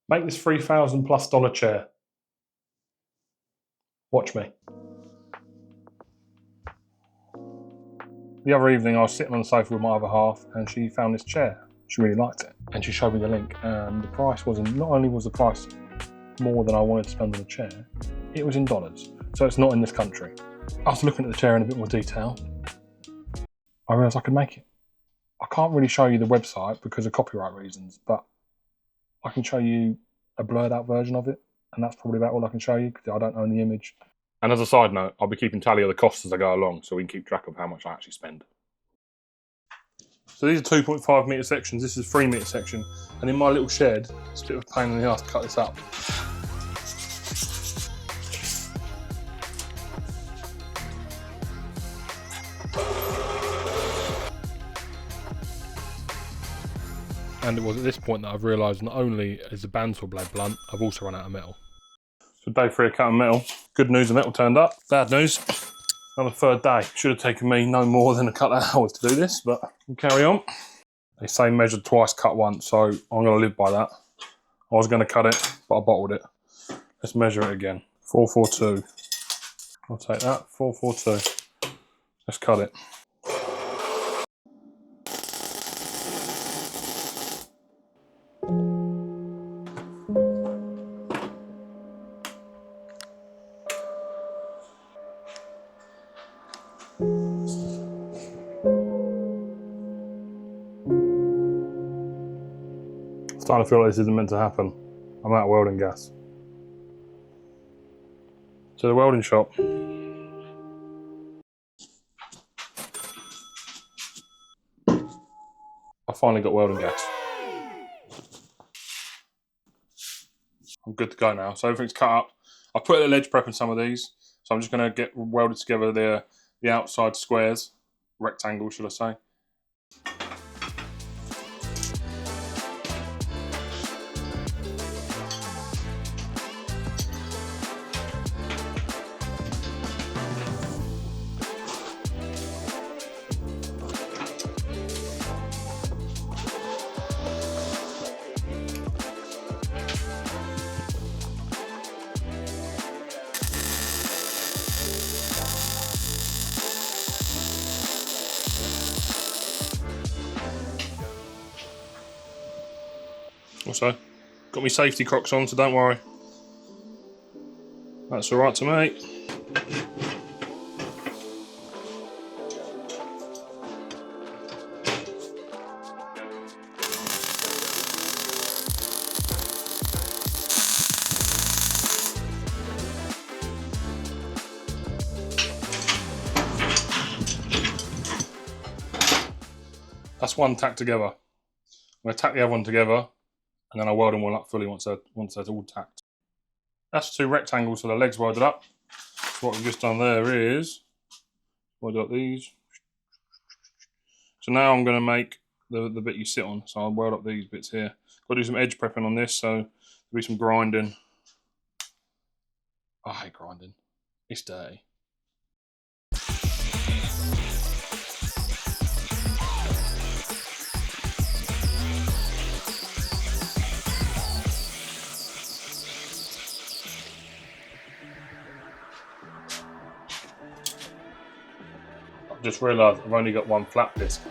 Make this $3,000+ chair. Watch me. The other evening I was sitting on the sofa with my other half and she found this chair. She really liked it and she showed me the link, and the price wasn't, not only was the price more than I wanted to spend on the chair, it was in dollars, so it's not in this country. After looking at the chair in a bit more detail, I realised I could make it. I can't really show you the website because of copyright reasons, but I can show you a blurred out version of it, and that's probably about all I can show you because I don't own the image. And as a side note, I'll be keeping tally of the costs as I go along so we can keep track of how much I actually spend. So these are 2.5 metre sections, this is 3 metre section, and in my little shed, it's a bit of a pain in the arse to cut this up. And it was at this point that I've realised not only is the bandsaw blade blunt, I've also run out of metal. So day 3 of cutting metal. Good news, the metal turned up. Bad news, another third day. Should have taken me no more than a couple of hours to do this, but we'll carry on. They say measured twice, cut once, so I'm going to live by that. I was going to cut it, but I bottled it. Let's measure it again. 442. I'll take that, 442. Let's cut it. I'm starting to feel like this isn't meant to happen. I'm out of welding gas. To the welding shop. I finally got welding gas. I'm good to go now. So everything's cut up. I put a ledge prep in some of these. So I'm just going to get welded together the outside squares, rectangles should I say. Also, got me safety crocs on, so don't worry. That's alright to me. That's one tack together. I'm going to tack the other one together, and then I'll weld them all up fully once they're all tacked. That's 2 rectangles, so the legs welded up. So what we've just done there is welded up these. So now I'm going to make the bit you sit on. So I'll weld up these bits here. Got to do some edge prepping on this, so there'll be some grinding. I hate grinding. It's dirty. I've just realised I've only got one flap disc.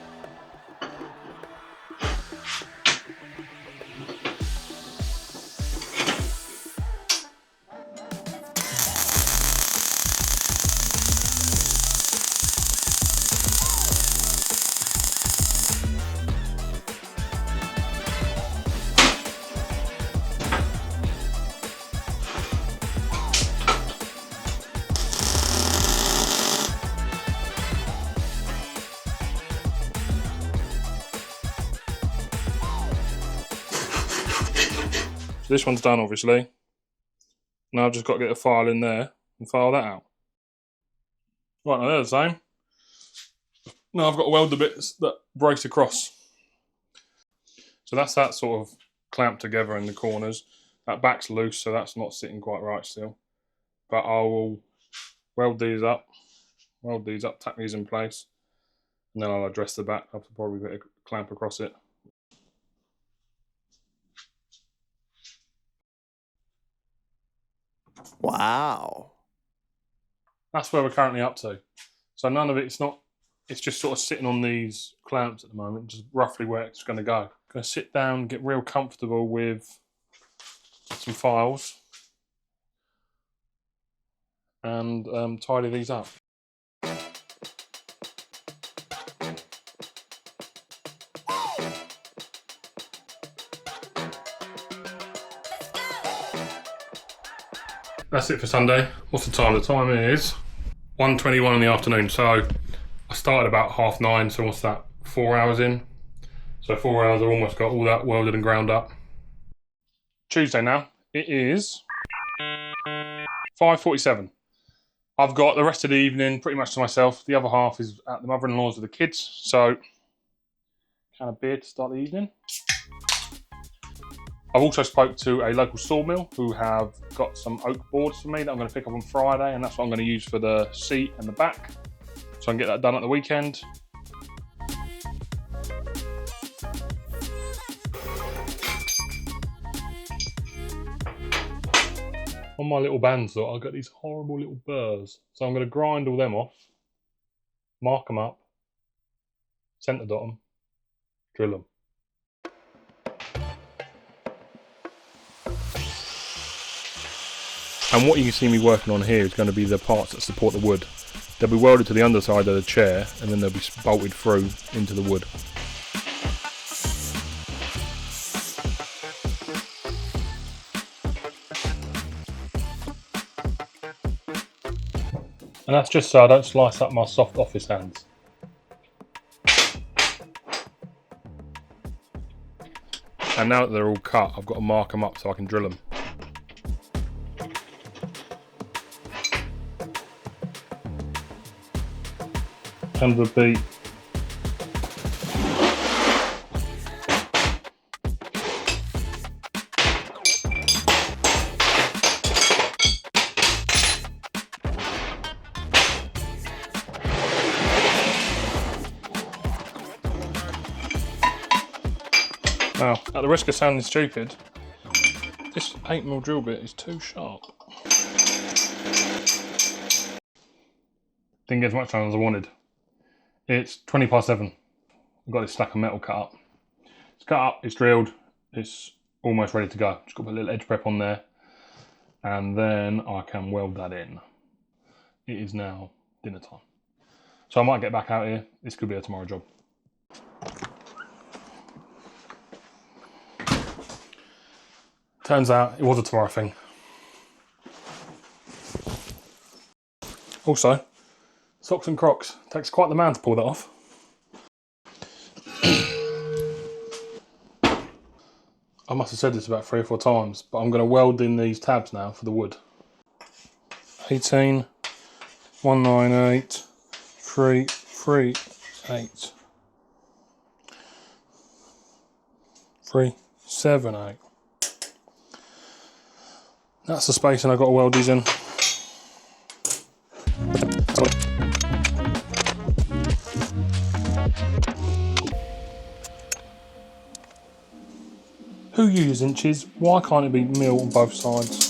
So this one's done obviously. Now I've just got to get a file in there and file that out. Right, now they're the same. Now I've got to weld the bits that brace across. So that's that sort of clamped together in the corners. That back's loose, so that's not sitting quite right still. But I will weld these up, tack these in place, and then I'll address the back. I'll probably put a clamp across it. Wow. That's where we're currently up to. So none of it's not, it's just sort of sitting on these clamps at the moment, just roughly where it's going to go. Going to sit down, get real comfortable with some files and tidy these up. That's it for Sunday. What's the time? The time is 1:21 in the afternoon. So I started about 9:30, so what's that, 4 hours in? So 4 hours, I've almost got all that welded and ground up. Tuesday now, it is 5:47. I've got the rest of the evening pretty much to myself. The other half is at the mother-in-law's with the kids, so kind of beer to start the evening. I've also spoke to a local sawmill who have got some oak boards for me that I'm going to pick up on Friday, and that's what I'm going to use for the seat and the back, so I can get that done at the weekend. On my little bandsaw, I've got these horrible little burrs, so I'm going to grind all them off, mark them up, centre dot them, drill them. And what you can see me working on here is going to be the parts that support the wood. They'll be welded to the underside of the chair and then they'll be bolted through into the wood. And that's just so I don't slice up my soft office hands. And now that they're all cut, I've got to mark them up so I can drill them. And Uppbeat. Now, at the risk of sounding stupid, this 8mm drill bit is too sharp. Didn't get as much done as I wanted. It's 7:20. I've got this stack of metal cut up. It's cut up, it's drilled, it's almost ready to go. Just got to put a little edge prep on there and then I can weld that in. It is now dinner time. So I might get back out here. This could be a tomorrow job. Turns out it was a tomorrow thing. Also, socks and Crocs. Takes quite the man to pull that off. I must have said this about 3 or 4 times, but I'm going to weld in these tabs now for the wood. 18, 198, 338, 378. That's the spacing I've got to weld these in. Who uses inches? Why can't it be mil on both sides?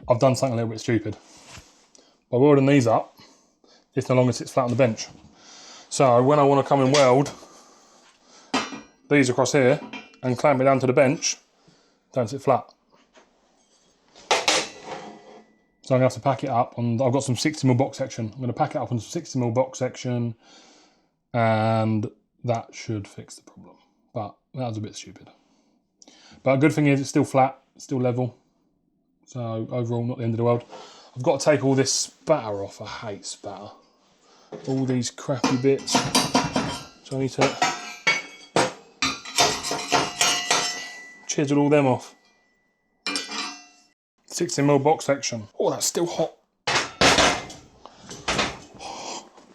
I've done something a little bit stupid. By welding these up, this no longer sits flat on the bench. So when I want to come and weld these across here and clamp it down to the bench, don't sit flat. So I'm going to have to pack it up, and I've got some 60mm box section. I'm going to pack it up on some 60mm box section, and that should fix the problem. But that was a bit stupid. But a good thing is it's still flat, it's still level. So overall, not the end of the world. I've got to take all this spatter off. I hate spatter. All these crappy bits. So I need to chisel all them off. 16mm box section. Oh, that's still hot.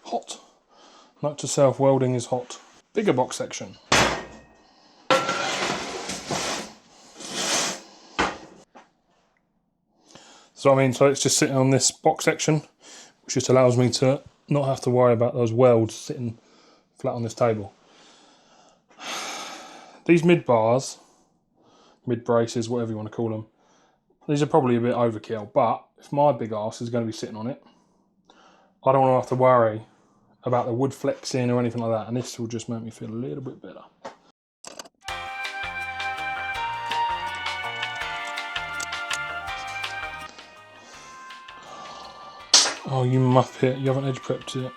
Hot. Note to self, welding is hot. Bigger box section. So it's just sitting on this box section, which just allows me to not have to worry about those welds sitting flat on this table. These mid bars, mid braces, whatever you want to call them, these are probably a bit overkill, but if my big arse is going to be sitting on it, I don't want to have to worry about the wood flexing or anything like that, and this will just make me feel a little bit better. Oh, you muppet, you haven't edge prepped it.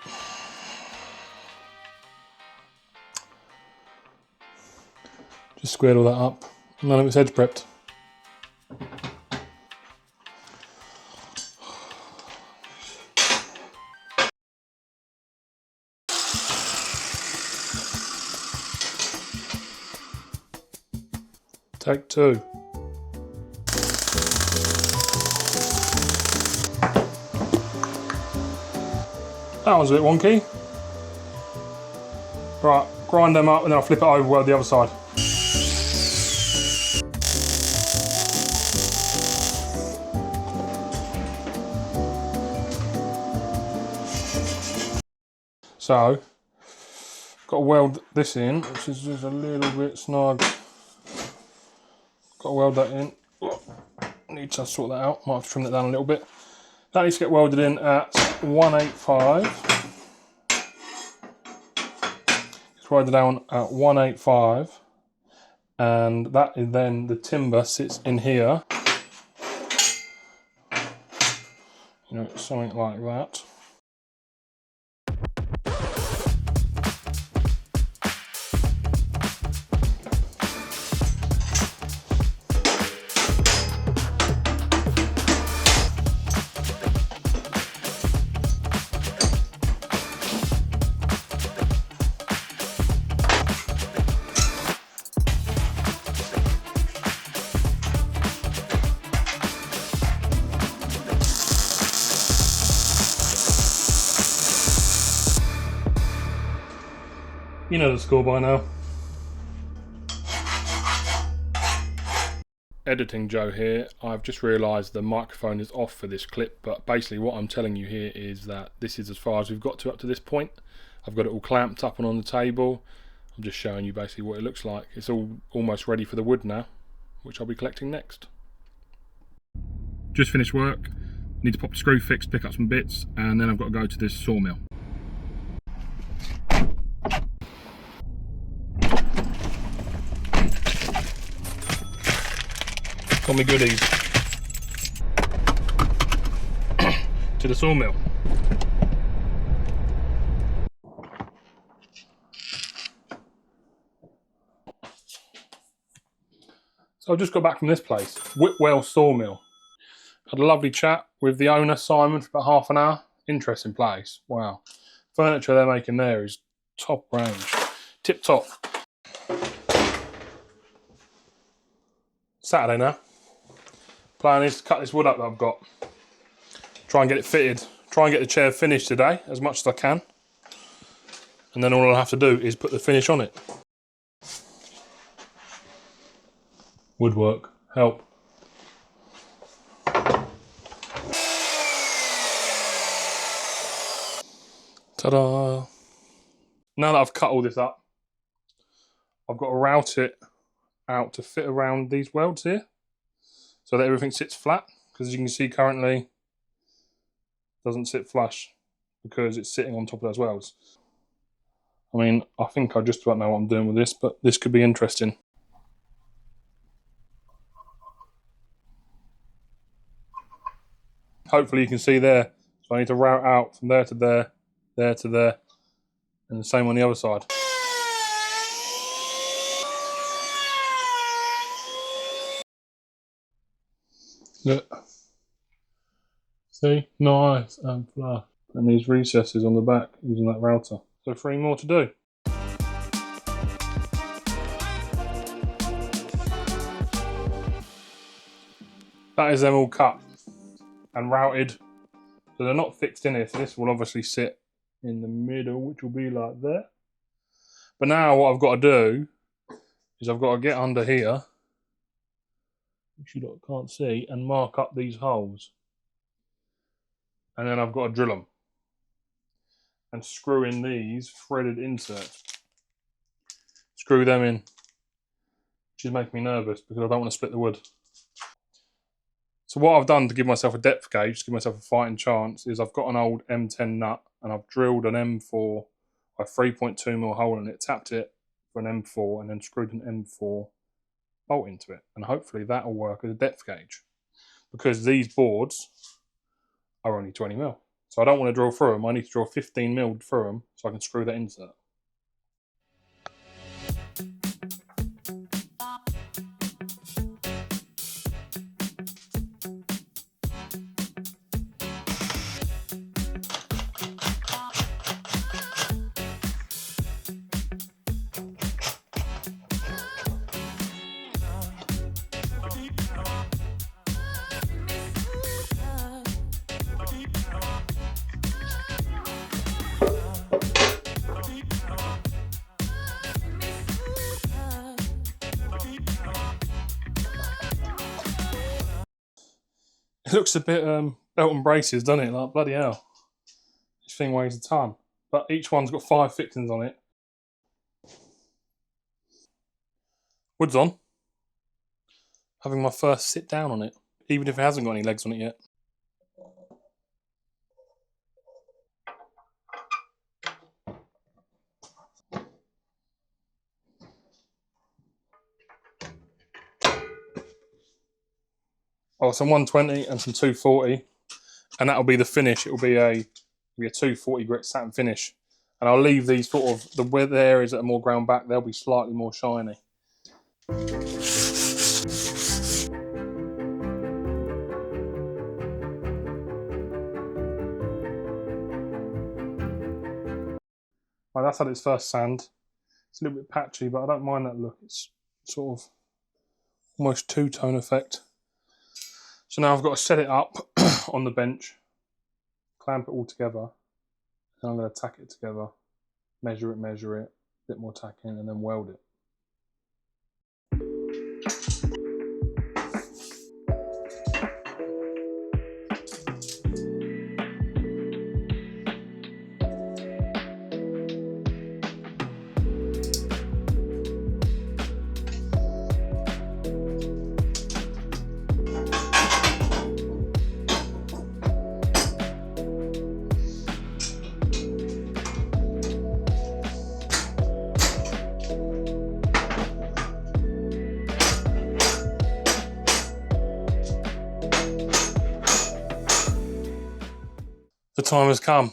Just squared all that up. None of it's edge prepped. Take two. That one's a bit wonky. Right, grind them up and then I'll flip it over, weld the other side. So, got to weld this in, which is just a little bit snug. Got to weld that in. Need to sort that out, might have to trim that down a little bit. That needs to get welded in at 185. It's welded down at 185, and that is then the timber sits in here. You know, something like that. You know the score by now. Editing Joe here. I've just realised the microphone is off for this clip, but basically what I'm telling you here is that this is as far as we've got to up to this point. I've got it all clamped up and on the table. I'm just showing you basically what it looks like. It's all almost ready for the wood now, which I'll be collecting next. Just finished work. Need to pop the screw fixed, pick up some bits, and then I've got to go to this sawmill. Got me goodies to the sawmill. So I've just got back from this place, Whitwell Sawmill. Had a lovely chat with the owner, Simon, for about half an hour. Interesting place, wow. Furniture they're making there is top range, tip top. Saturday now. Plan is to cut this wood up that I've got. Try and get it fitted. Try and get the chair finished today as much as I can. And then all I'll have to do is put the finish on it. Woodwork, help. Ta-da! Now that I've cut all this up, I've got to route it out to fit around these welds here, so that everything sits flat, because as you can see currently it doesn't sit flush because it's sitting on top of those welds. I mean, I think I just about know what I'm doing with this, but this could be interesting. Hopefully you can see there, so I need to route out from there to there, there to there, and the same on the other side. Look, See, nice and fluff. And these recesses on the back using that router. So 3 more to do. That is them all cut and routed. So they're not fixed in here, so this will obviously sit in the middle, which will be like that. But now what I've got to do is I've got to get under here, which you can't see, and mark up these holes. And then I've got to drill them and screw in these threaded inserts. Screw them in, which is making me nervous because I don't want to split the wood. So what I've done to give myself a depth gauge, to give myself a fighting chance, is I've got an old M10 nut and I've drilled an M4 by 3.2mm hole in it, tapped it for an M4 and then screwed an M4 bolt into it. And hopefully that'll work as a depth gauge because these boards are only 20mm. So I don't want to drill through them, I need to drill 15mm through them so I can screw that insert. It looks a bit belt and braces, doesn't it? Like, bloody hell. This thing weighs a ton. But each one's got 5 fixings on it. Wood's on. Having my first sit down on it, even if it hasn't got any legs on it yet. Oh, some 120 and some 240, and that'll be the finish. It'll be a 240 grit satin finish, and I'll leave these sort of the areas that are more ground back. They'll be slightly more shiny. Right, that's had its first sand. It's a little bit patchy, but I don't mind that look. It's sort of almost two-tone effect. So now I've got to set it up on the bench, clamp it all together, and I'm going to tack it together, measure it, a bit more tack in, and then weld it. The time has come.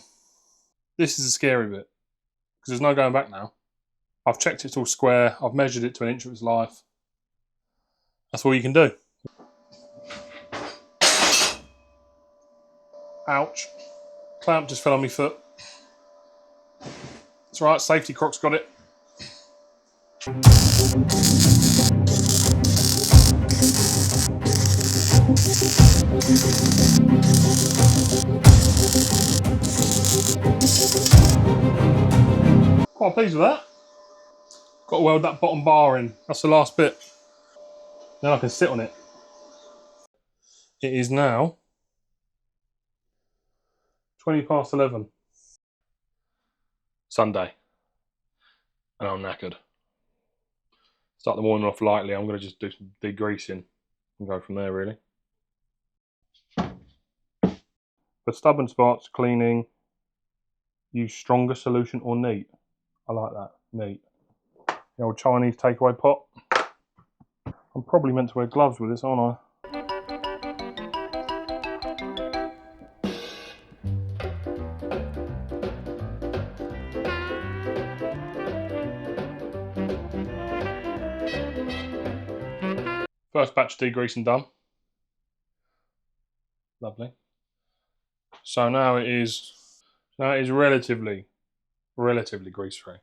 This is the scary bit, because there's no going back now. I've checked it's all square, I've measured it to 1 inch of its life. That's all you can do. Ouch. Clamp just fell on my foot. It's right, safety croc's got it. Quite pleased with that. Got to weld that bottom bar in. That's the last bit. Then I can sit on it. It is now 11:20. Sunday. And I'm knackered. Start the morning off lightly. I'm going to just do some degreasing and go from there, really. For stubborn spots, cleaning, use stronger solution or neat. I like that, neat. The old Chinese takeaway pot. I'm probably meant to wear gloves with this, aren't I? First batch of degreasing done. Lovely. So now it is relatively grease free.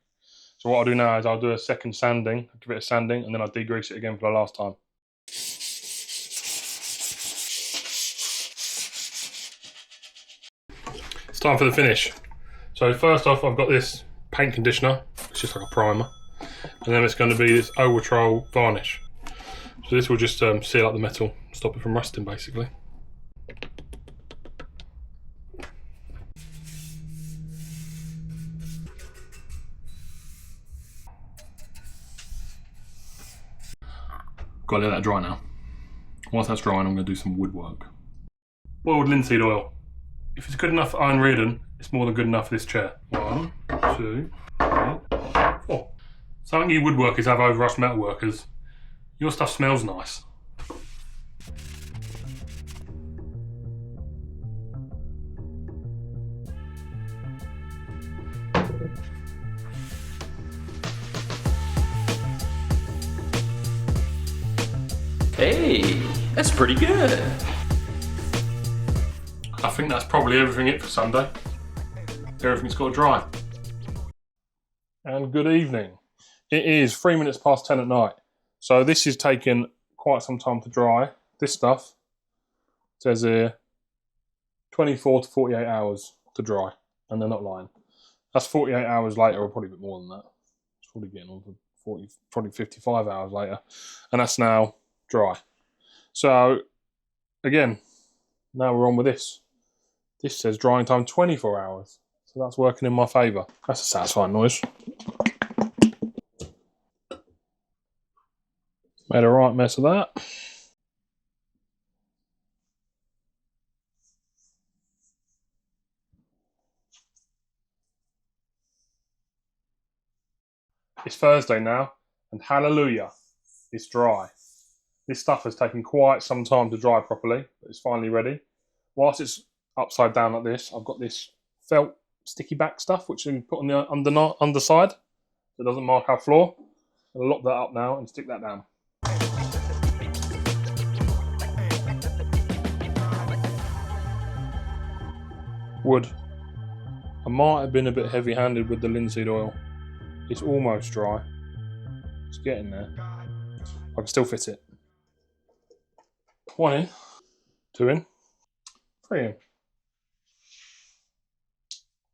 So what I'll do now is I'll do a second sanding, give it a sanding, and then I'll degrease it again for the last time. It's time for the finish. So first off, I've got this paint conditioner. It's just like a primer. And then it's going to be this Ultrol varnish. So this will just seal up the metal, stop it from rusting basically. Got to let that dry now. Once that's drying, I'm going to do some woodwork. Boiled linseed oil. If it's good enough for Iron Reardon, it's more than good enough for this chair. 1, 2, 3, 4. Something you woodworkers have over us metalworkers. Your stuff smells nice. Hey, that's pretty good. I think that's probably everything for Sunday. Everything's got to dry. And good evening. It is 3 minutes past 10 at night. So this is taking quite some time to dry. This stuff says here 24 to 48 hours to dry, and they're not lying. That's 48 hours later, or probably a bit more than that. It's probably getting on for 40, probably 55 hours later. And that's now dry. So again, now we're on with this. This says drying time 24 hours. So that's working in my favour. That's a satisfying noise. Made a right mess of that. It's Thursday now, and hallelujah, it's dry. This stuff has taken quite some time to dry properly, but it's finally ready. Whilst it's upside down like this, I've got this felt sticky back stuff, which you can put on the underside, so it doesn't mark our floor. I'll lock that up now and stick that down. Wood. I might have been a bit heavy-handed with the linseed oil. It's almost dry. It's getting there. I can still fit it. 1 in, 2 in, 3 in.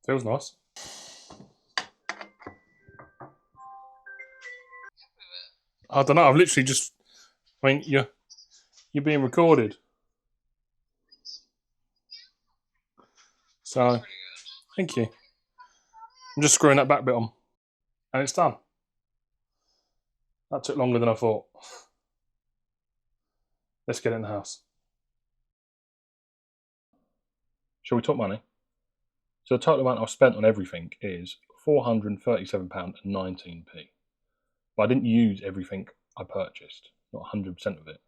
Feels nice. I don't know, I've literally just, I mean, you're being recorded. So, thank you. I'm just screwing that back bit on. And it's done. That took longer than I thought. Let's get it in the house. Shall we talk money? So the total amount I've spent on everything is £437.19. But I didn't use everything I purchased, not 100% of it.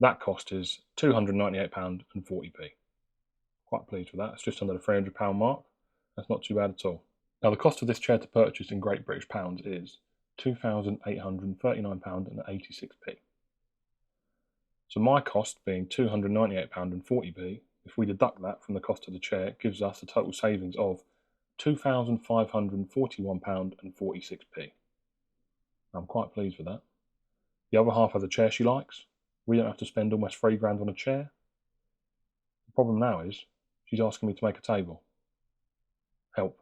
That cost is £298.40. Quite pleased with that. It's just under the £300 mark. That's not too bad at all. Now the cost of this chair to purchase in Great British pounds is £2,839.86. So my cost being £298.40, if we deduct that from the cost of the chair, it gives us a total savings of £2,541.46. I'm quite pleased with that. The other half of the chair she likes. We don't have to spend almost £3 on a chair. The problem now is she's asking me to make a table. Help.